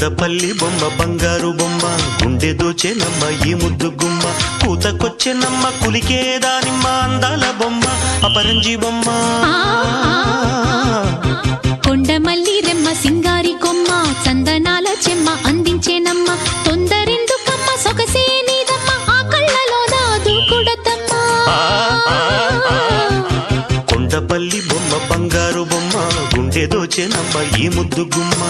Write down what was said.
కొండపల్లి బొమ్మ బంగారు బొమ్మ గుండె దోచెనమ్మ ఈ ముద్దు గుమ్మ కూతకొచ్చెనమ్మ కులికే దానిమ్మ అందాల బొమ్మ అపరంజి బొమ్మ కొండమల్లి రెమ్మ సింగారి కొమ్మ చందనాల చెమ్మ అందించేనమ్మ తొందరెందుకమ్మ సొగసే నీదమ్మ ఆ కళ్ళలో నాదు కుడతమ్మ కొండపల్లి బొమ్మ బంగారు బొమ్మ గుండె దోచెనమ్మ ఈ ముద్దు గుమ్మ